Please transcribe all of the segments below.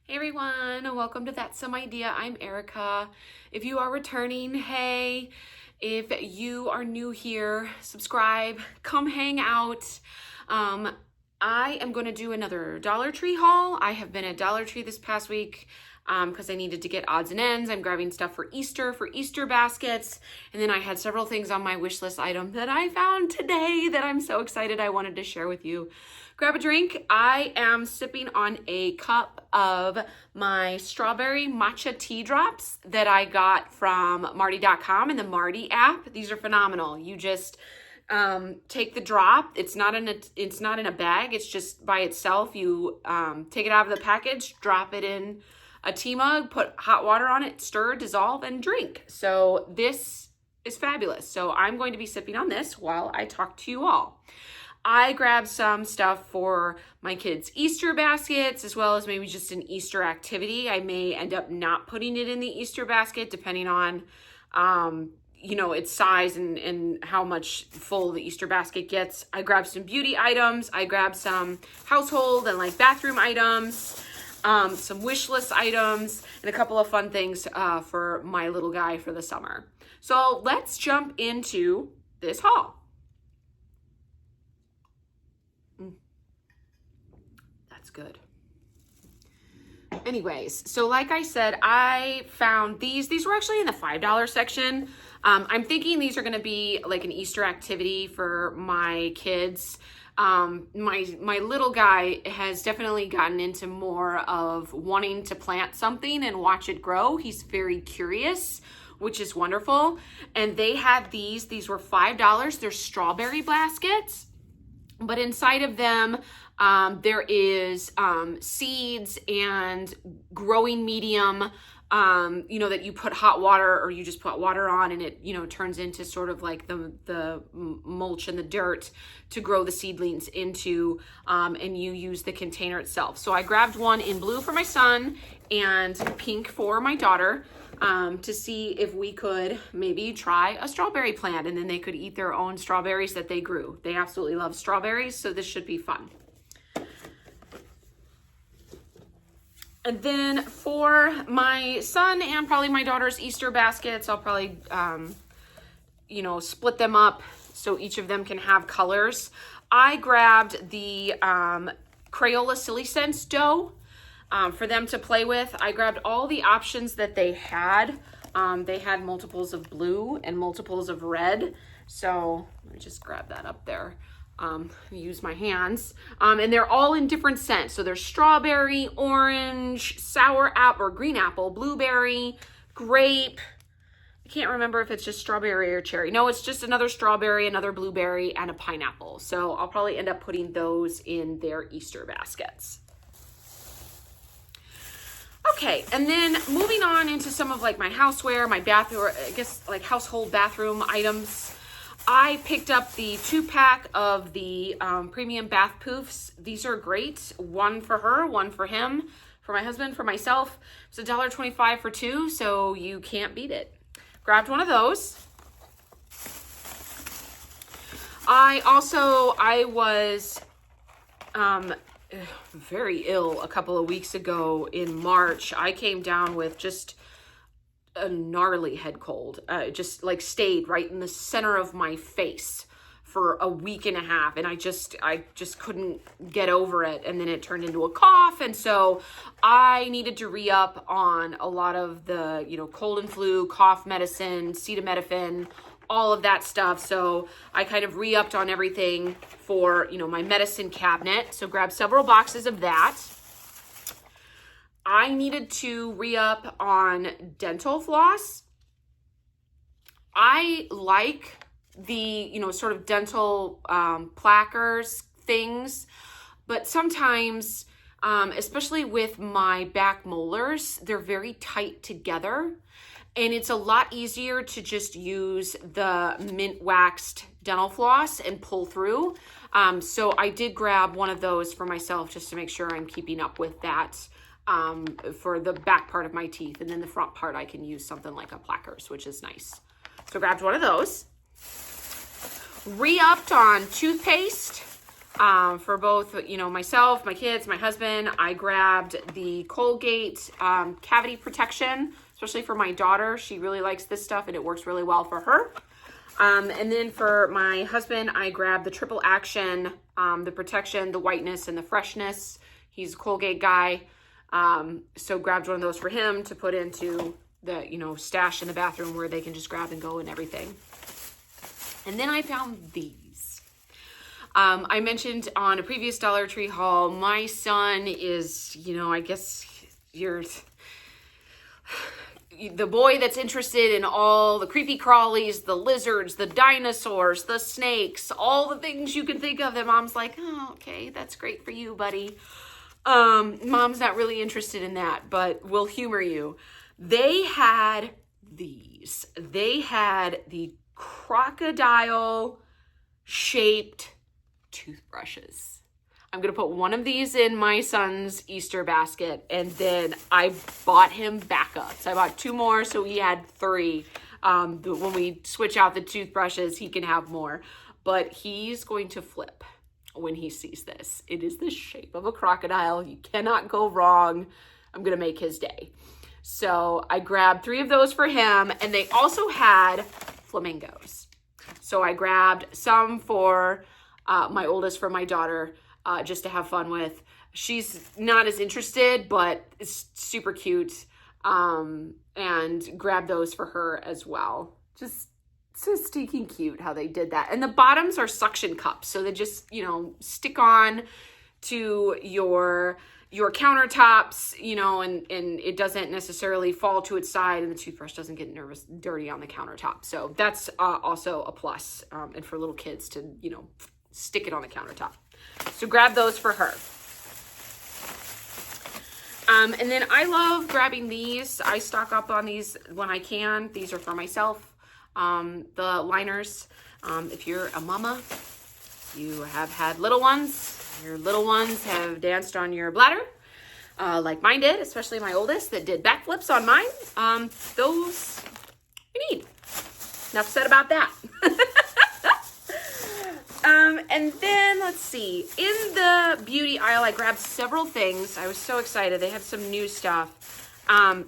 Hey everyone, welcome to That's Some Idea. I'm Erica. If you are returning, hey. If you are new here, subscribe, come hang out. I am going to do another Dollar Tree haul. I have been at Dollar Tree this past week because I needed to get odds and ends. I'm grabbing stuff for Easter baskets. And then I had several things on my wish list item that I found today that I'm so excited I wanted to share with you. Grab a drink. I am sipping on a cup of my strawberry matcha tea drops that I got from Marty.com and the Marty app. These are phenomenal. You just take the drop. It's not in a bag. It's just by itself. You take it out of the package, drop it in a tea mug, put hot water on it, stir, dissolve, and drink. So this is fabulous. So I'm going to be sipping on this while I talk to you all. I grabbed some stuff for my kids' Easter baskets, as well as maybe just an Easter activity. I may end up not putting it in the Easter basket, depending on, its size and how much full the Easter basket gets. I grabbed some beauty items. I grabbed some household and like bathroom items, some wish list items, and a couple of fun things for my little guy for the summer. So let's jump into this haul. Good. Anyways, so like I said, I found these were actually in the $5 section. I'm thinking these are going to be like an Easter activity for my kids. My little guy has definitely gotten into more of wanting to plant something and watch it grow. He's very curious, which is wonderful. And they had these were $5. They're strawberry baskets, but inside of them, there is seeds and growing medium, that you put hot water or you just put water on and it, turns into sort of like the mulch and the dirt to grow the seedlings into, and you use the container itself. So I grabbed one in blue for my son and pink for my daughter, to see if we could maybe try a strawberry plant and then they could eat their own strawberries that they grew. They absolutely love strawberries, so this should be fun. And then for my son and probably my daughter's Easter baskets, I'll probably, split them up so each of them can have colors. I grabbed the Crayola Silly Sense dough for them to play with. I grabbed all the options that they had. They had multiples of blue and multiples of red. So let me just grab that up there. Use my hands, and they're all in different scents. So there's strawberry, orange, sour apple or green apple, blueberry, grape. I can't remember if it's just strawberry or cherry. No, it's just another strawberry, another blueberry, and a pineapple. So I'll probably end up putting those in their Easter baskets. Okay, and then moving on into some of like my houseware, my bathroom, I guess like household bathroom items. I picked up the 2-pack of the premium bath poofs. These are great. One for her, one for him, for my husband, for myself. It's $1.25 for 2, so you can't beat it. Grabbed one of those. I was very ill a couple of weeks ago in March. I came down with just a gnarly head cold, just like stayed right in the center of my face for a week and a half. And I just couldn't get over it. And then it turned into a cough. And so I needed to re-up on a lot of the, cold and flu, cough medicine, acetaminophen, all of that stuff. So I kind of re-upped on everything for, my medicine cabinet. So grabbed several boxes of that. I needed to re-up on dental floss. I like the, sort of dental plackers things, but sometimes, especially with my back molars, they're very tight together. And it's a lot easier to just use the mint waxed dental floss and pull through. So I did grab one of those for myself just to make sure I'm keeping up with that. For the back part of my teeth, and then the front part I can use something like a Plackers, which is nice. So grabbed one of those. Re-upped on toothpaste. for both, you know, myself, my kids, my husband. I grabbed the Colgate cavity protection, especially for my daughter. She really likes this stuff and it works really well for her. And then for my husband, I grabbed the Triple Action, the protection, the whiteness, and the freshness. He's a Colgate guy. So grabbed one of those for him to put into the, you know, stash in the bathroom where they can just grab and go and everything. And then I found these. I mentioned on a previous Dollar Tree haul, my son is, you know, I guess you're the boy that's interested in all the creepy crawlies, the lizards, the dinosaurs, the snakes, all the things you can think of. And mom's like, oh, okay, that's great for you, buddy. Mom's not really interested in that, but we'll humor you. They had these. They had the crocodile shaped toothbrushes. I'm going to put one of these in my son's Easter basket, and then I bought him backups. I bought 2 more, so he had 3. When we switch out the toothbrushes, he can have more. But he's going to flip when he sees this. It is the shape of a crocodile. You cannot go wrong. I'm going to make his day. So I grabbed 3 of those for him, and they also had flamingos. So I grabbed some for my oldest, for my daughter, just to have fun with. She's not as interested, but it's super cute. And grab those for her as well. Just so stinking cute how they did that. And the bottoms are suction cups. So they just, you know, stick on to your countertops, you know, and it doesn't necessarily fall to its side, and the toothbrush doesn't get dirty on the countertop. So that's also a plus, and for little kids to, you know, stick it on the countertop. So grab those for her. And then I love grabbing these. I stock up on these when I can. These are for myself. The liners. If you're a mama, you have had little ones. Your little ones have danced on your bladder, like mine did, especially my oldest that did backflips on mine. Those you need. Enough said about that. And then let's see, in the beauty aisle, I grabbed several things. I was so excited. They had some new stuff. I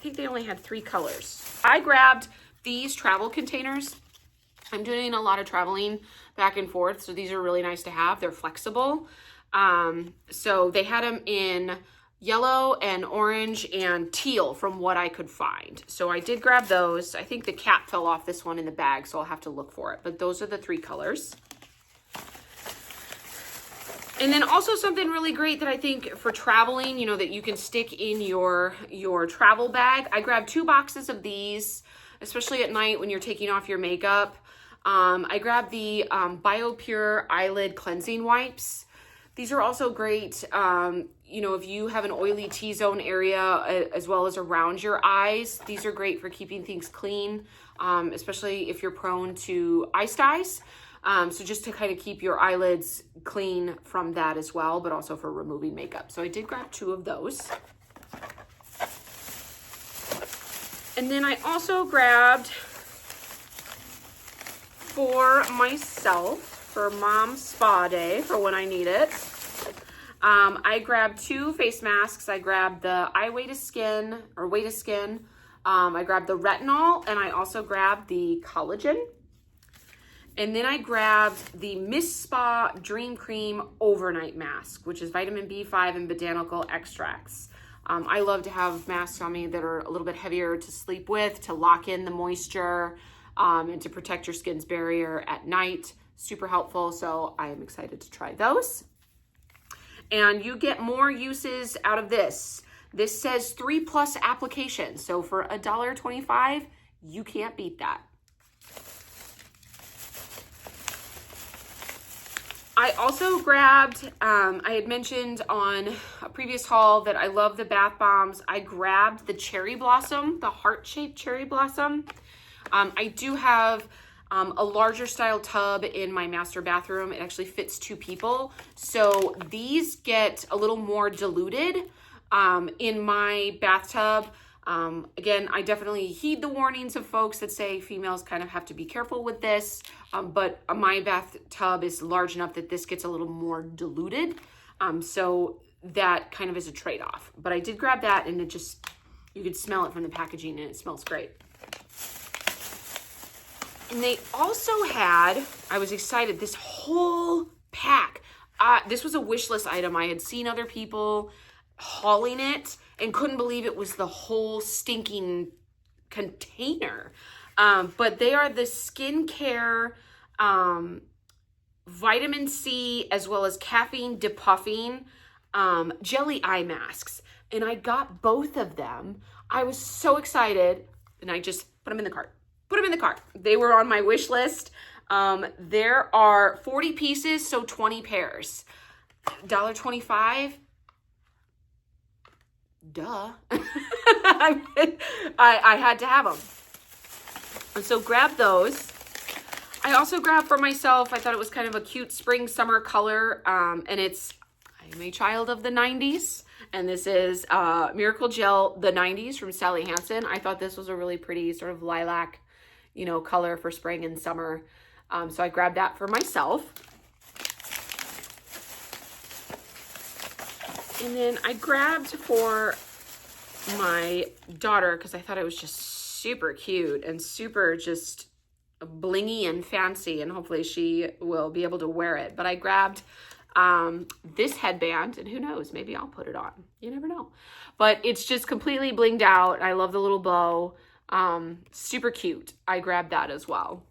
think they only had 3 colors. I grabbed these travel containers. I'm doing a lot of traveling back and forth, so these are really nice to have. They're flexible. So they had them in yellow and orange and teal from what I could find. So I did grab those. I think the cap fell off this one in the bag, so I'll have to look for it. But those are the 3 colors. And then also something really great that I think for traveling, you know, that you can stick in your travel bag. I grabbed 2 boxes of these, especially at night when you're taking off your makeup. I grabbed the BioPure Eyelid Cleansing Wipes. These are also great, you know, if you have an oily T-zone area as well as around your eyes. These are great for keeping things clean, especially if you're prone to eye styes. So just to kind of keep your eyelids clean from that as well, but also for removing makeup. So I did grab 2 of those. And then I also grabbed for myself, for Mom's Spa Day, for when I need it. I grabbed 2 face masks. I grabbed the Way to Skin. I grabbed the retinol, and I also grabbed the collagen. And then I grabbed the Miss Spa Dream Cream Overnight Mask, which is vitamin B5 and botanical extracts. I love to have masks on me that are a little bit heavier to sleep with, to lock in the moisture, and to protect your skin's barrier at night. Super helpful, so I am excited to try those. And you get more uses out of this. This says 3+ applications, so for $1.25, you can't beat that. I also grabbed, I had mentioned on a previous haul that I love the bath bombs. I grabbed the cherry blossom, the heart-shaped cherry blossom. I do have a larger style tub in my master bathroom. It actually fits 2 people. So these get a little more diluted in my bathtub. Again, I definitely heed the warnings of folks that say females kind of have to be careful with this, but my bathtub is large enough that this gets a little more diluted. So that kind of is a trade-off. But I did grab that, and it just, you could smell it from the packaging, and it smells great. And they also had, I was excited, this whole pack. This was a wish list item. I had seen other people hauling it and couldn't believe it was the whole stinking container. But they are the skincare vitamin C as well as caffeine depuffing jelly eye masks. And I got both of them. I was so excited, and I just put them in the cart. They were on my wish list. There are 40 pieces, so 20 pairs. $1.25. Duh. I had to have them. And so grab those. I also grabbed for myself, I thought it was kind of a cute spring summer color. And I'm a child of the 90s. And this is Miracle Gel, the 90s from Sally Hansen. I thought this was a really pretty sort of lilac, color for spring and summer. So I grabbed that for myself. And then I grabbed for my daughter, because I thought it was just super cute and super just blingy and fancy, and hopefully she will be able to wear it. But I grabbed this headband, and who knows, maybe I'll put it on. You never know. But it's just completely blinged out. I love the little bow. Super cute. I grabbed that as well.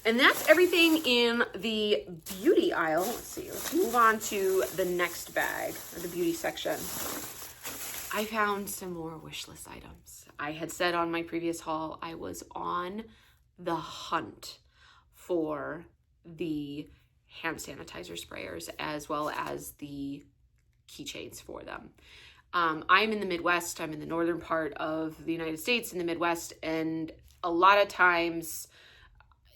And that's everything in the beauty aisle. Let's see, let's move on to the next bag, or the beauty section. I found some more wish list items. I had said on my previous haul, I was on the hunt for the hand sanitizer sprayers as well as the keychains for them. I'm in the Midwest. I'm in the northern part of the United States in the Midwest, and a lot of times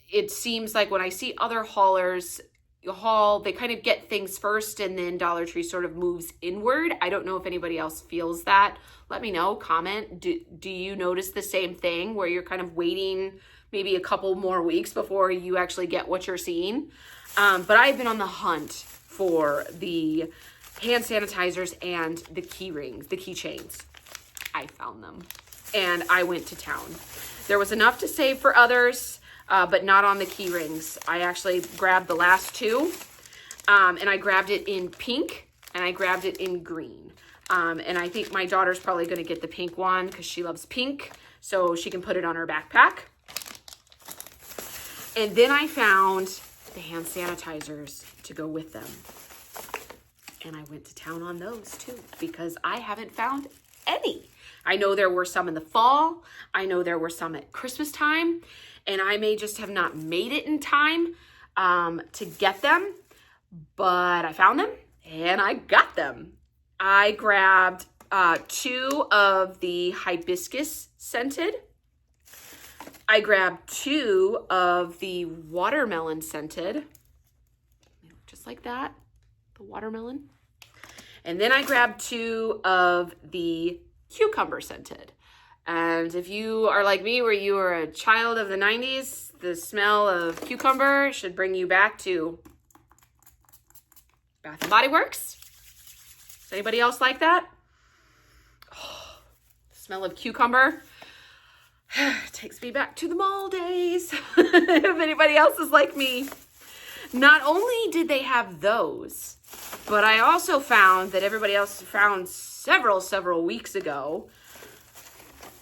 it seems like when I see other haulers haul, they kind of get things first, and then Dollar Tree sort of moves inward. I don't know if anybody else feels that. Let me know, comment. Do you notice the same thing where you're kind of waiting maybe a couple more weeks before you actually get what you're seeing? But I've been on the hunt for the hand sanitizers and the key rings, the keychains. I found them, and I went to town. There was enough to save for others, but not on the key rings. I actually grabbed the last two, and I grabbed it in pink, and I grabbed it in green. And I think my daughter's probably going to get the pink one because she loves pink, so she can put it on her backpack. And then I found the hand sanitizers to go with them. And I went to town on those too, because I haven't found any. I know there were some in the fall. I know there were some at Christmas time, and I may just have not made it in time to get them, but I found them and I got them. I grabbed 2 of the hibiscus scented. I grabbed 2 of the watermelon scented, just like that, the watermelon. And then I grabbed 2 of the cucumber scented. And if you are like me, where you are a child of the 90s, the smell of cucumber should bring you back to Bath & Body Works. Is anybody else like that? Oh, the smell of cucumber takes me back to the mall days. If anybody else is like me. Not only did they have those, but I also found that everybody else found several weeks ago,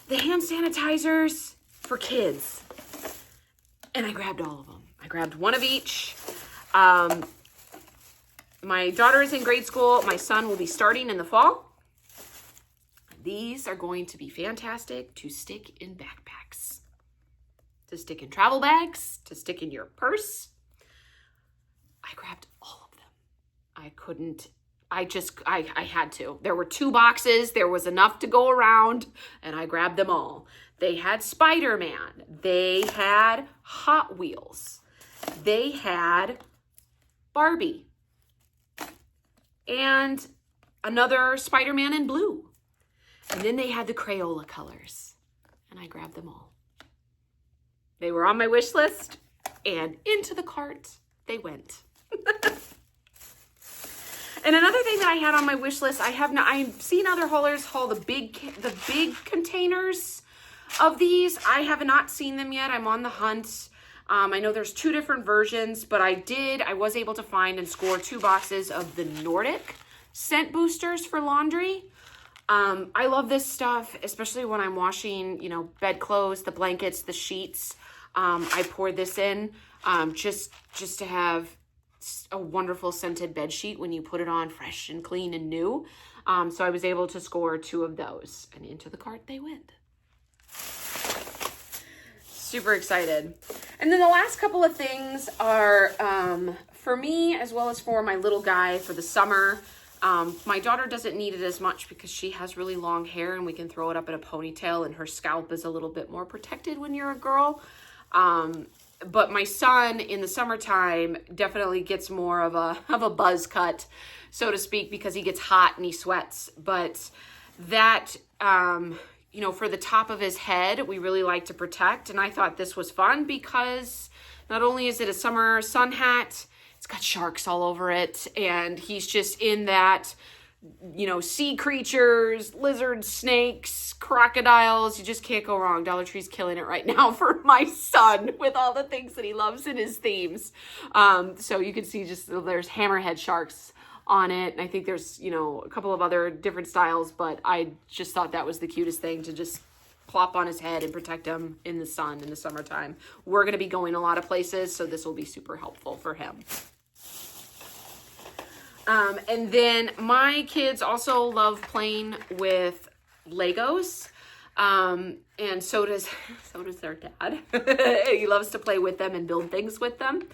the hand sanitizers for kids. And I grabbed all of them. I grabbed 1 of each. My daughter is in grade school. My son will be starting in the fall. These are going to be fantastic to stick in backpacks, to stick in travel bags, to stick in your purse. I grabbed all of them. I had to. There were 2 boxes. There was enough to go around, and I grabbed them all. They had Spider-Man. They had Hot Wheels. They had Barbie. And another Spider-Man in blue. And then they had the Crayola colors, and I grabbed them all. They were on my wish list, and into the cart they went. And another thing that I had on my wish list, I've seen other haulers haul the big containers of these. I have not seen them yet. I'm on the hunt. I know there's 2 different versions, but I was able to find and score 2 boxes of the Nordic scent boosters for laundry. I love this stuff, especially when I'm washing, bedclothes, the blankets, the sheets. I pour this in, just to have a wonderful scented bed sheet when you put it on fresh and clean and new. So I was able to score 2 of those, and into the cart they went. Super excited. And then the last couple of things are, for me, as well as for my little guy for the summer. My daughter doesn't need it as much because she has really long hair and we can throw it up in a ponytail, and her scalp is a little bit more protected when you're a girl. But my son in the summertime definitely gets more of a buzz cut, so to speak, because he gets hot and he sweats. But that, for the top of his head, we really like to protect. And I thought this was fun because not only is it a summer sun hat, it's got sharks all over it. And he's just in that, sea creatures, lizards, snakes, crocodiles. You just can't go wrong. Dollar Tree's killing it right now for my son with all the things that he loves in his themes. So you can see there's hammerhead sharks on it. And I think there's, a couple of other different styles, but I just thought that was the cutest thing to just plop on his head and protect him in the sun in the summertime. We're going to be going a lot of places, so this will be super helpful for him. And then my kids also love playing with Legos. And so does their dad. He loves to play with them and build things with them.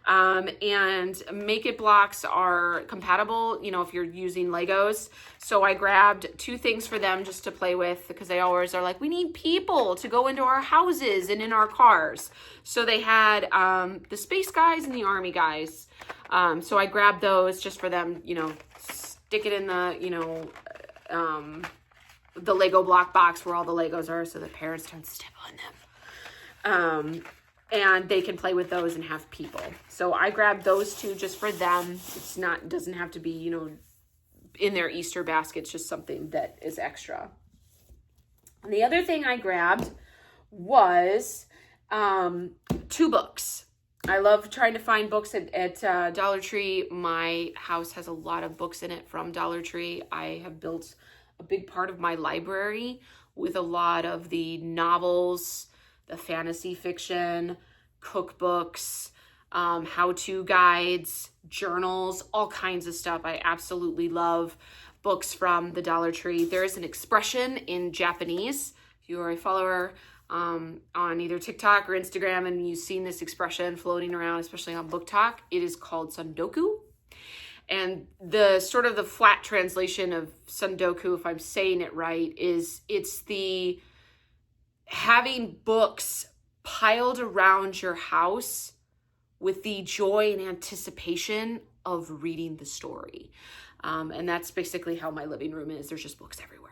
And Make It blocks are compatible, if you're using Legos. So I grabbed 2 things for them just to play with, because they always are like, we need people to go into our houses and in our cars. So they had, the space guys and the army guys. So I grabbed those just for them, stick it in the Lego block box where all the Legos are, so the parents don't step on them. And they can play with those and have people. So I grabbed those 2 just for them. It doesn't have to be, in their Easter basket. It's just something that is extra. And the other thing I grabbed was 2 books. I love trying to find books at Dollar Tree. My house has a lot of books in it from Dollar Tree. I have built a big part of my library with a lot of the novels, the fantasy fiction, cookbooks, how-to guides, journals, all kinds of stuff. I absolutely love books from the Dollar Tree. There is an expression in Japanese. If you are a follower on either TikTok or Instagram and you've seen this expression floating around, especially on Book Talk, it is called sundoku. And the sort of the flat translation of sundoku, if I'm saying it right, it's the having books piled around your house with the joy and anticipation of reading the story. And that's basically how my living room is. There's just books everywhere.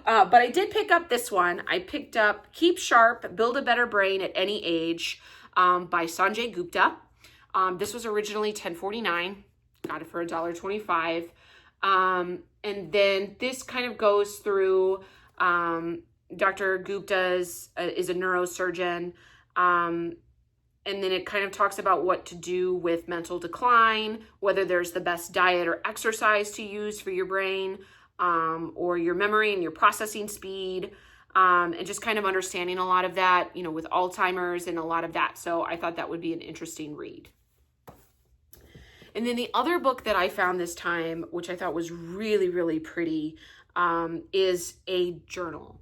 But I did pick up this one. I picked up Keep Sharp, Build a Better Brain at Any Age by Sanjay Gupta. This was originally $10.49. Got it for $1.25. And then this kind of goes through, Dr. Gupta is a neurosurgeon. And then it kind of talks about what to do with mental decline, whether there's the best diet or exercise to use for your brain, or your memory and your processing speed, and just kind of understanding a lot of that, with Alzheimer's and a lot of that. So I thought that would be an interesting read. And then the other book that I found this time, which I thought was really, really pretty, is a journal.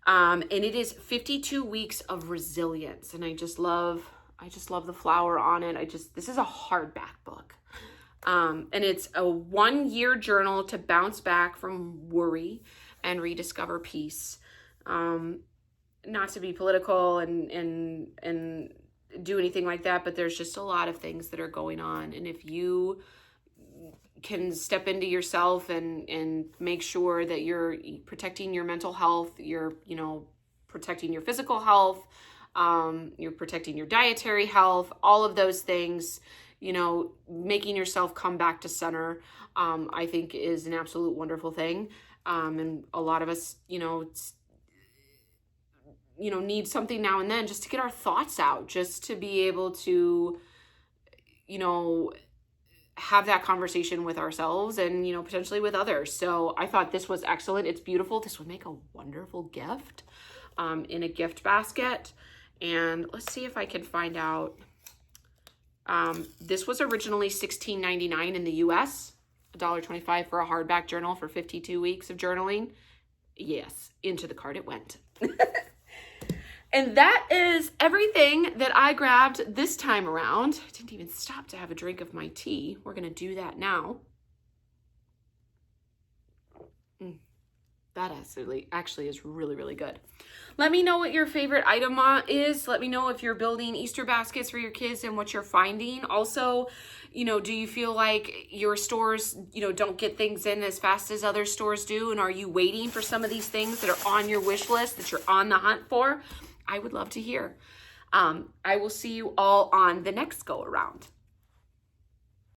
And it is 52 Weeks of Resilience. And I just love the flower on it. This is a hardback book. And it's a 1-year journal to bounce back from worry and rediscover peace. Not to be political and do anything like that, but there's just a lot of things that are going on. And if you can step into yourself and make sure that you're protecting your mental health, you're, protecting your physical health, you're protecting your dietary health, all of those things, making yourself come back to center, I think is an absolute wonderful thing. And a lot of us, need something now and then just to get our thoughts out, just to be able to, have that conversation with ourselves and, potentially with others. So I thought this was excellent. It's beautiful. This would make a wonderful gift in a gift basket. And let's see if I can find out. This was originally $16.99 in the US, $1.25 for a hardback journal for 52 weeks of journaling. Yes, into the cart it went. And that is everything that I grabbed this time around. I didn't even stop to have a drink of my tea. We're going to do that now. That actually is really, really good. Let me know what your favorite item is. Let me know if you're building Easter baskets for your kids and what you're finding. Also, do you feel like your stores, don't get things in as fast as other stores do? And are you waiting for some of these things that are on your wish list that you're on the hunt for? I would love to hear. I will see you all on the next go around.